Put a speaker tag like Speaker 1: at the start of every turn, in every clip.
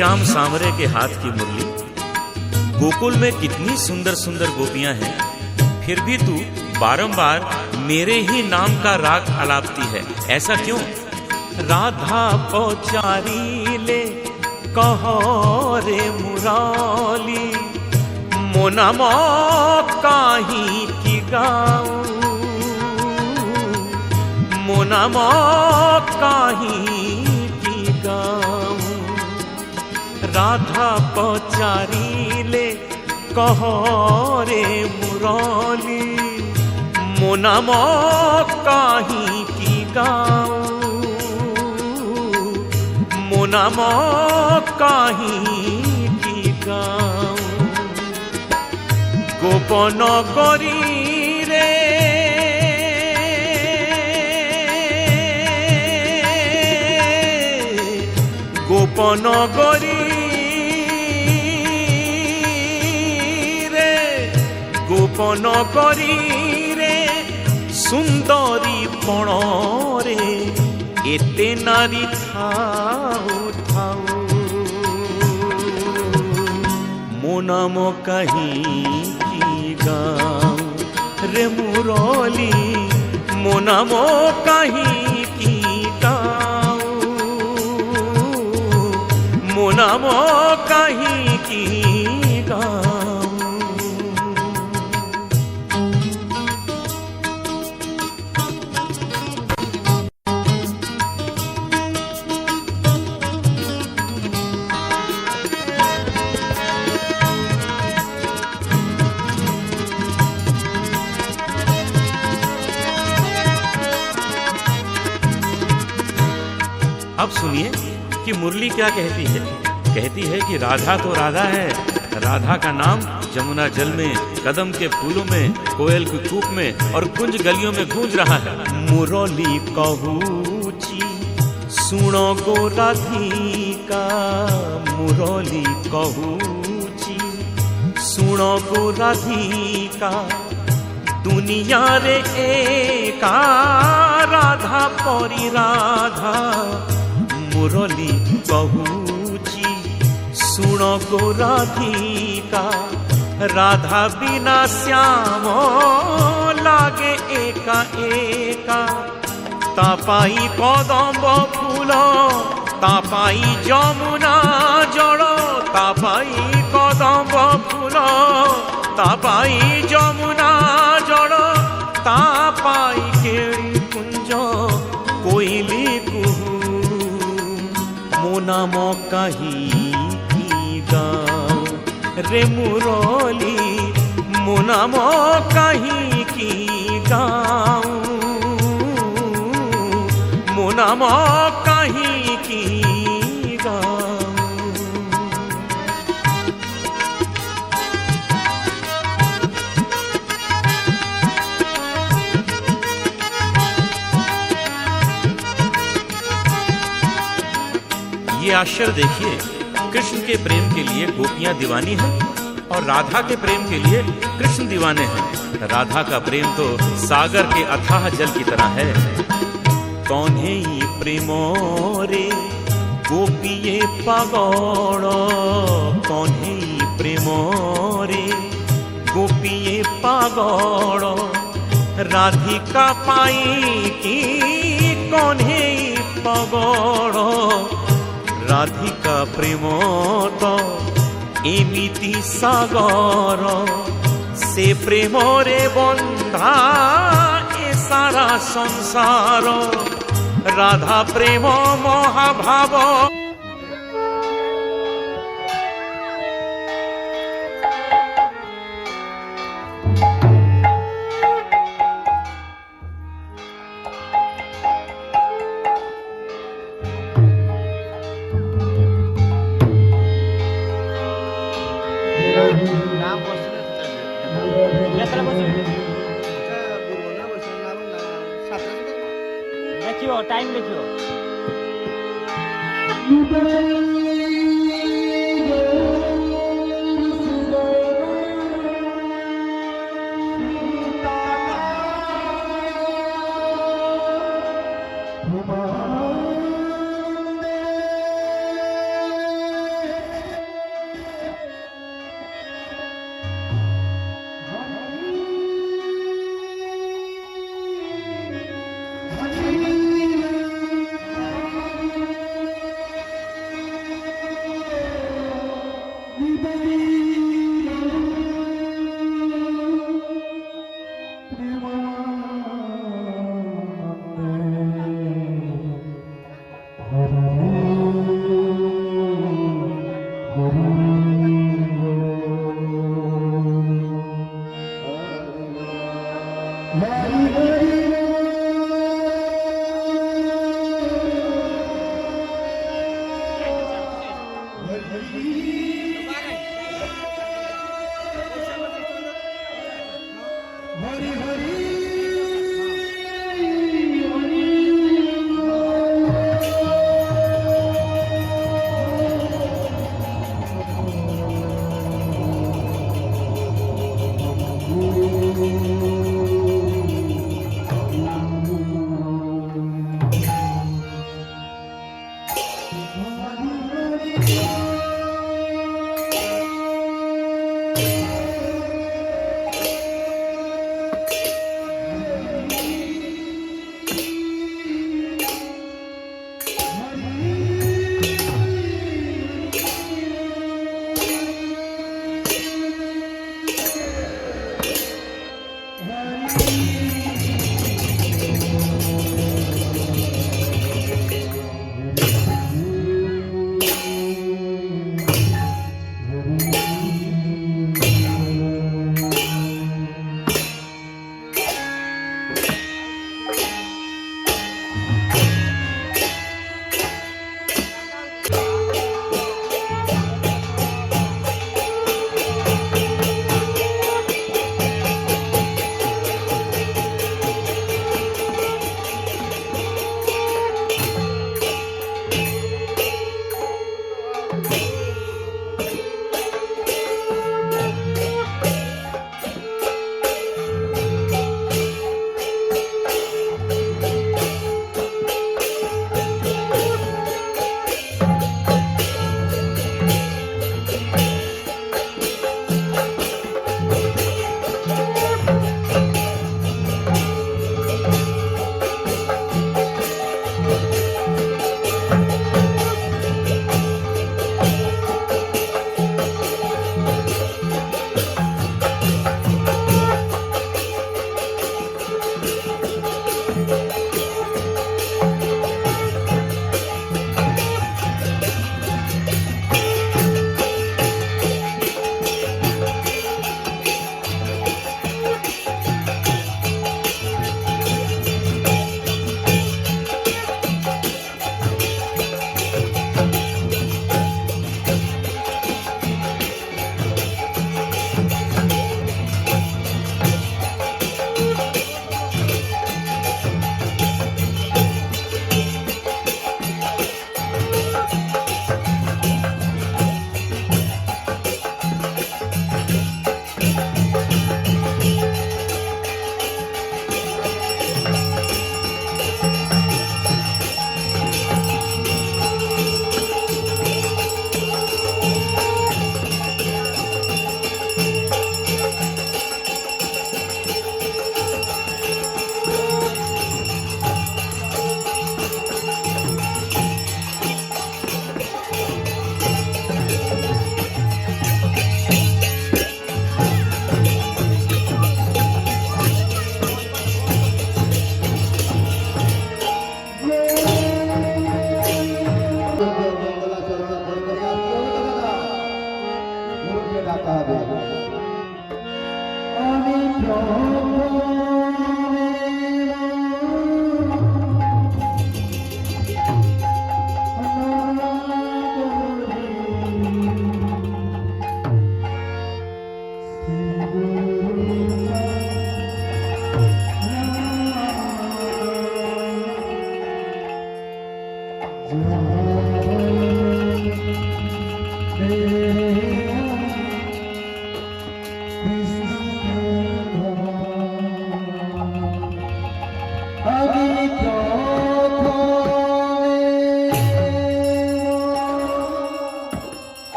Speaker 1: श्याम सांवरे के हाथ की मुरली। गोकुल में कितनी सुंदर सुंदर गोपियां हैं, फिर भी तू बारंबार मेरे ही नाम का राग अलापती है, ऐसा क्यों? राधा पचारी ले कहो रे मुराली, मोना मो काही की गाऊं, मोना मो काही की गाऊं। राधा पचारी ले कहो रे मुराली, मोना मो काही की गाऊं, मोना मो काही की गाऊं। गोपन करी रे गोपन करी रे, गोपन करी रे सुंदरी पण रे, एते नारी थाऊ थाऊ। मो नाम कहीं की गाऊं रे मुरली, मो नाम कहीं की गाऊं, मो नाम कहीं की गाऊं। अब सुनिए कि मुरली क्या कहती है। कहती है कि राधा तो राधा है, राधा का नाम जमुना जल में, कदम के फूलों में, कोयल की कूक में और कुंज गलियों में गूंज रहा है। मुरली कहूची सुनो गो राधिका, मुरली कहूची सुनो गो राधिका। दुनिया रे एका राधा परी राधा, मुरली कहूची सुन गो राधिका। राधा बिना श्याम लागे एका एका, तापाई कदम्ब फूल, तापाई जमुना जल, तापाई कदम्ब फूल, तापाई जमुना जल, तापाई केड़ी कुंज कोइली कुहू। मो नाम कहीं की गाऊं रे मुरली, मो नाम कहीं की गाऊं, मो नाम कहीं की गाऊं। ये आश्चर्य देखिए, कृष्ण के प्रेम के लिए गोपियां दीवानी हैं और राधा के प्रेम के लिए कृष्ण दीवाने हैं। राधा का प्रेम तो सागर के अथाह जल की तरह है। कौन्हे प्रेम रे गोपिये पागल, कौन्हे प्रेम रे गोपिये पागल। राधिका पाई की कौन्हे पागल, राधिका प्रेम तो एमिति सागर। से प्रेम रे बंधा ए सारा संसार, राधा प्रेम महाभाव।
Speaker 2: देखियो टाइम देखियो।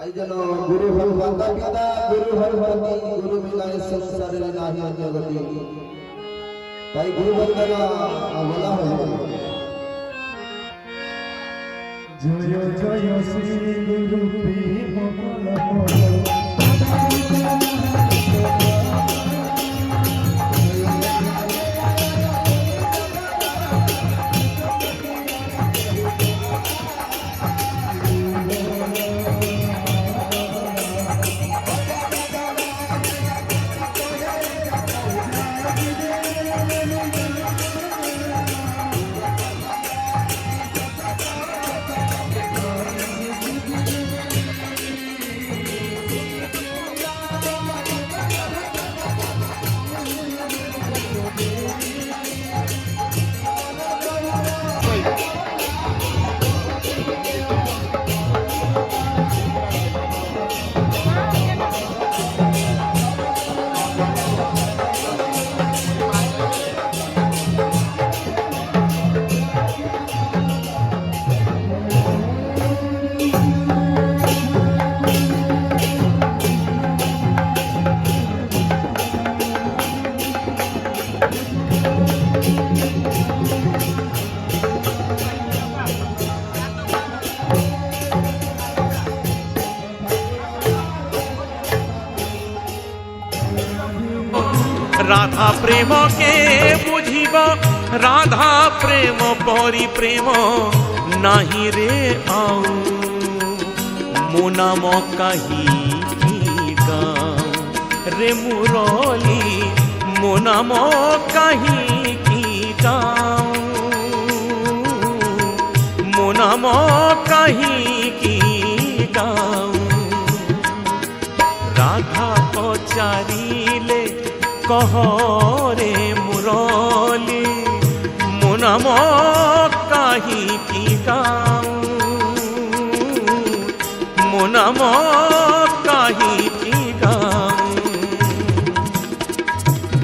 Speaker 3: आई जनो गुरु भल माता पिता गुरु भल भरती गुरु मिलाए संसार रे नाही अन्य गति ताई गुरु वंदना बोला हो
Speaker 4: जय जय श्री गुरु प्रेम
Speaker 1: राधा प्रेम के बुझिब राधा प्रेम परी प्रेम नाही रे आऊ मो नाम कही गाँव रे मुरली मो नाम कही गाँव मो नाम कही गाँव राधा पचारिले कह रे मुरली मो नाम कही गाँव मो नाम कही गाँव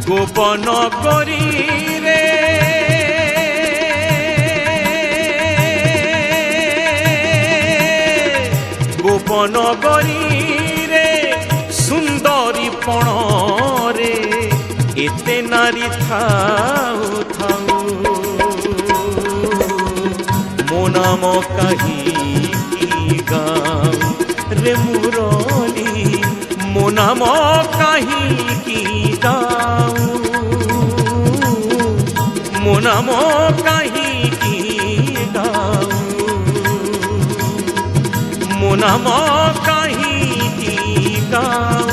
Speaker 1: गोपन करी रे गोपन करी रे सुंदरी पण रे एते नारी थाऊ थाऊ मो नाम कही गाँव रे मुरली मो नाम कही गाँव मो नाम कही गाँव मो नाम कही गाँव।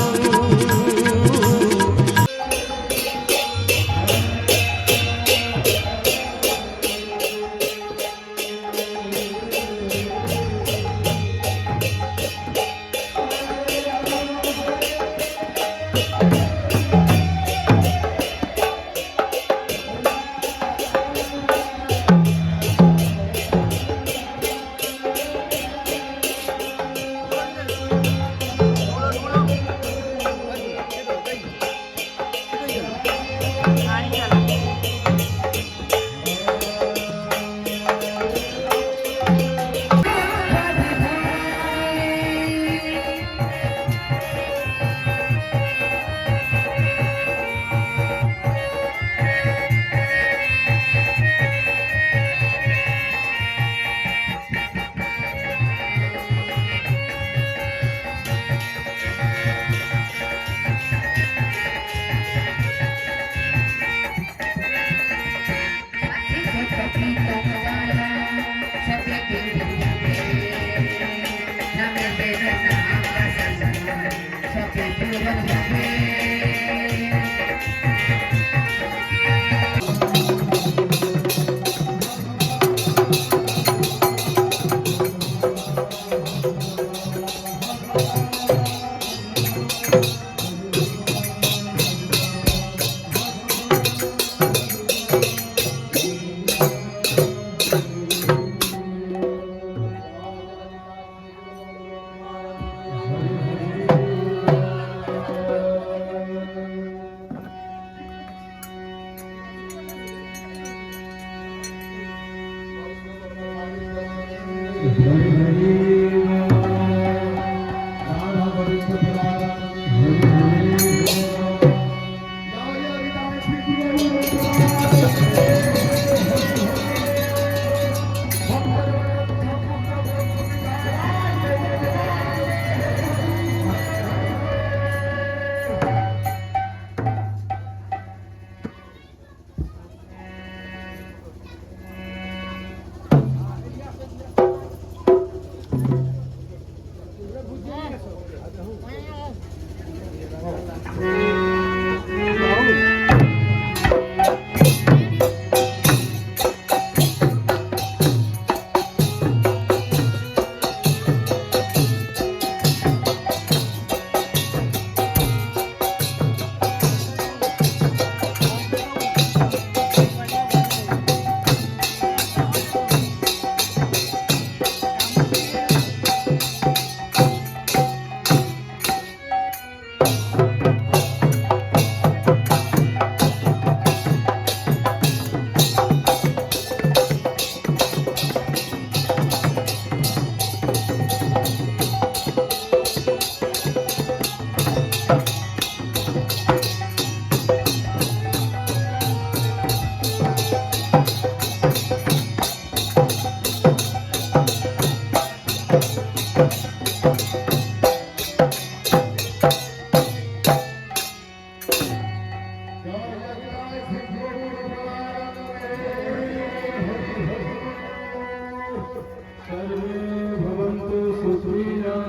Speaker 4: सर्वे भवन्तु सुखिनः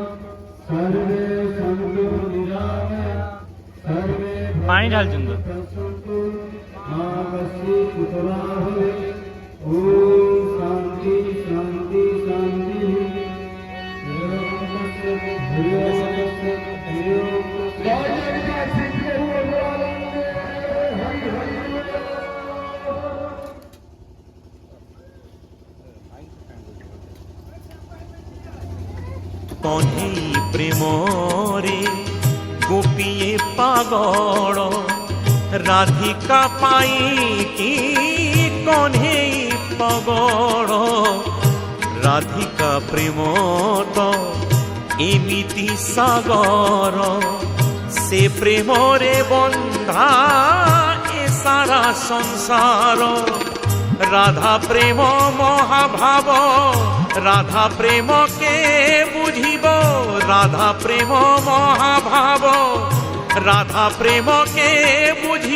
Speaker 4: सर्वे सन्तु निरामया सर्वे
Speaker 2: पानी डाल चंदू
Speaker 4: भवन्तु मा कश्चित् कुतराः ओम शांति शांति शांति
Speaker 1: कन्हई प्रेमरे गोपीए पागल राधिका पाई कि कन्हई पागल राधिका प्रेम तो एमिति सागर से प्रेमरे बंधा ए सारा संसार राधा प्रेम महाभाव राधा प्रेम के बुझिब राधा प्रेम महाभाव राधा प्रेम के बुझि